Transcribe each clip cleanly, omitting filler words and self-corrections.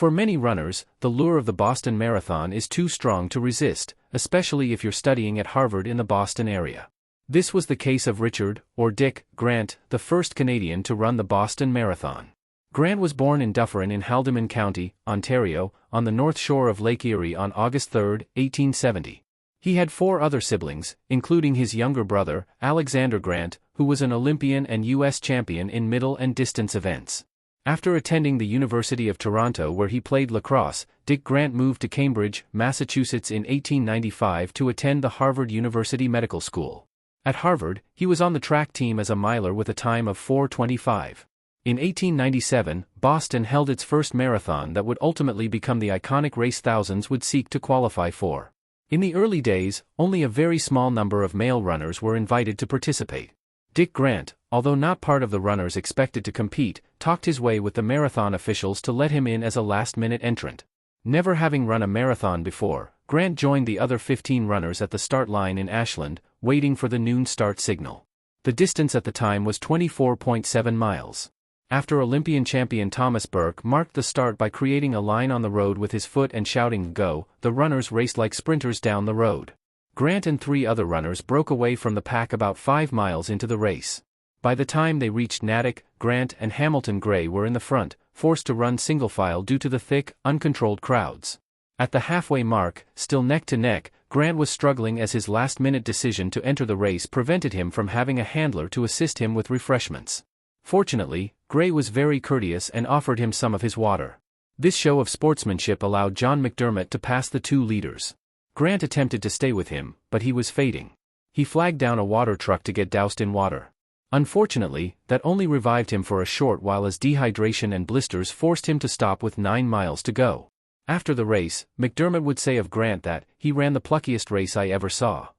For many runners, the lure of the Boston Marathon is too strong to resist, especially if you're studying at Harvard in the Boston area. This was the case of Richard, or Dick, Grant, the first Canadian to run the Boston Marathon. Grant was born in Dufferin in Haldimand County, Ontario, on the north shore of Lake Erie on August 3, 1870. He had 4 other siblings, including his younger brother, Alexander Grant, who was an Olympian and U.S. champion in middle and distance events. After attending the University of Toronto where he played lacrosse, Dick Grant moved to Cambridge, Massachusetts in 1895 to attend the Harvard University Medical School. At Harvard, he was on the track team as a miler with a time of 4:25. In 1897, Boston held its first marathon that would ultimately become the iconic race thousands would seek to qualify for. In the early days, only a very small number of male runners were invited to participate. Dick Grant, although not part of the runners expected to compete, talked his way with the marathon officials to let him in as a last-minute entrant. Never having run a marathon before, Grant joined the other 15 runners at the start line in Ashland, waiting for the noon start signal. The distance at the time was 24.7 miles. After Olympian champion Thomas Burke marked the start by creating a line on the road with his foot and shouting "Go," the runners raced like sprinters down the road. Grant and 3 other runners broke away from the pack about 5 miles into the race. By the time they reached Natick, Grant and Hamilton Gray were in the front, forced to run single file due to the thick, uncontrolled crowds. At the halfway mark, still neck to neck, Grant was struggling as his last-minute decision to enter the race prevented him from having a handler to assist him with refreshments. Fortunately, Gray was very courteous and offered him some of his water. This show of sportsmanship allowed John McDermott to pass the 2 leaders. Grant attempted to stay with him, but he was fading. He flagged down a water truck to get doused in water. Unfortunately, that only revived him for a short while as dehydration and blisters forced him to stop with 9 miles to go. After the race, McDermott would say of Grant that, "He ran the pluckiest race I ever saw."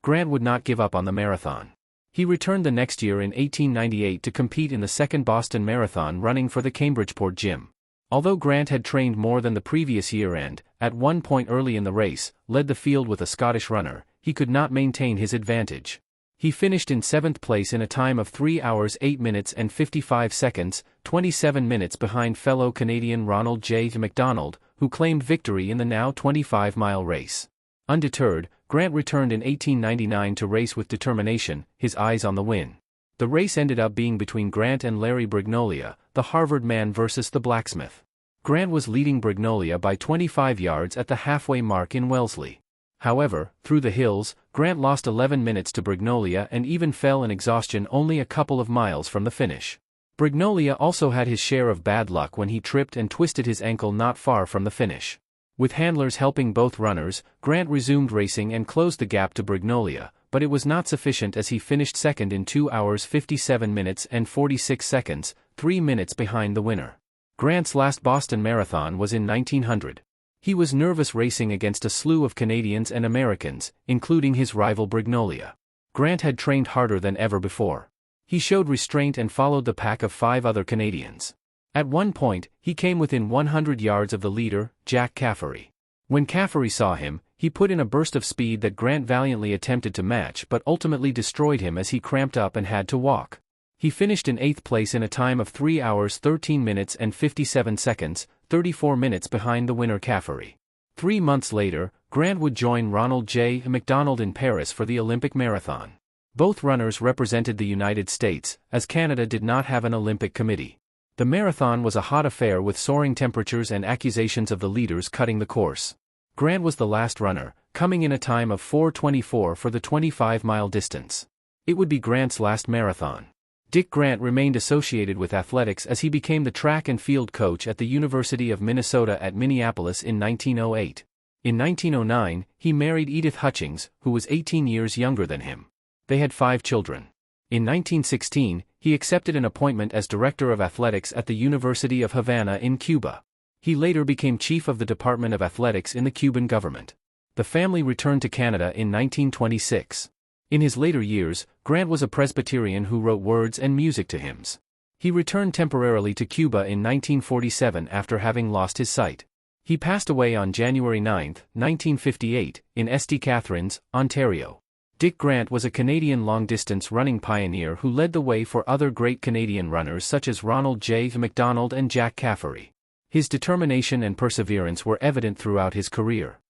Grant would not give up on the marathon. He returned the next year in 1898 to compete in the second Boston Marathon running for the Cambridgeport Gym. Although Grant had trained more than the previous year and, at one point early in the race, led the field with a Scottish runner, he could not maintain his advantage. He finished in 7th place in a time of 3 hours 8 minutes and 55 seconds, 27 minutes behind fellow Canadian Ronald J. McDonald, who claimed victory in the now 25-mile race. Undeterred, Grant returned in 1899 to race with determination, his eyes on the win. The race ended up being between Grant and Larry Brignolia, the Harvard man versus the blacksmith. Grant was leading Brignolia by 25 yards at the halfway mark in Wellesley. However, through the hills, Grant lost 11 minutes to Brignolia and even fell in exhaustion only a couple of miles from the finish. Brignolia also had his share of bad luck when he tripped and twisted his ankle not far from the finish. With handlers helping both runners, Grant resumed racing and closed the gap to Brignolia, but it was not sufficient as he finished second in 2 hours 57 minutes and 46 seconds, 3 minutes behind the winner. Grant's last Boston Marathon was in 1900. He was nervous racing against a slew of Canadians and Americans, including his rival Brignolia. Grant had trained harder than ever before. He showed restraint and followed the pack of 5 other Canadians. At one point, he came within 100 yards of the leader, Jack Caffery. When Caffery saw him, he put in a burst of speed that Grant valiantly attempted to match but ultimately destroyed him as he cramped up and had to walk. He finished in 8th place in a time of 3 hours 13 minutes and 57 seconds, 34 minutes behind the winner Caffery. 3 months later, Grant would join Ronald J. McDonald in Paris for the Olympic marathon. Both runners represented the United States, as Canada did not have an Olympic committee. The marathon was a hot affair with soaring temperatures and accusations of the leaders cutting the course. Grant was the last runner, coming in a time of 4:24 for the 25-mile distance. It would be Grant's last marathon. Dick Grant remained associated with athletics as he became the track and field coach at the University of Minnesota at Minneapolis in 1908. In 1909, he married Edith Hutchings, who was 18 years younger than him. They had 5 children. In 1916, he accepted an appointment as director of athletics at the University of Havana in Cuba. He later became chief of the Department of Athletics in the Cuban government. The family returned to Canada in 1926. In his later years, Grant was a Presbyterian who wrote words and music to hymns. He returned temporarily to Cuba in 1947 after having lost his sight. He passed away on January 9, 1958, in St. Catharines, Ontario. Dick Grant was a Canadian long-distance running pioneer who led the way for other great Canadian runners such as Ronald J. McDonald and Jack Caffery. His determination and perseverance were evident throughout his career.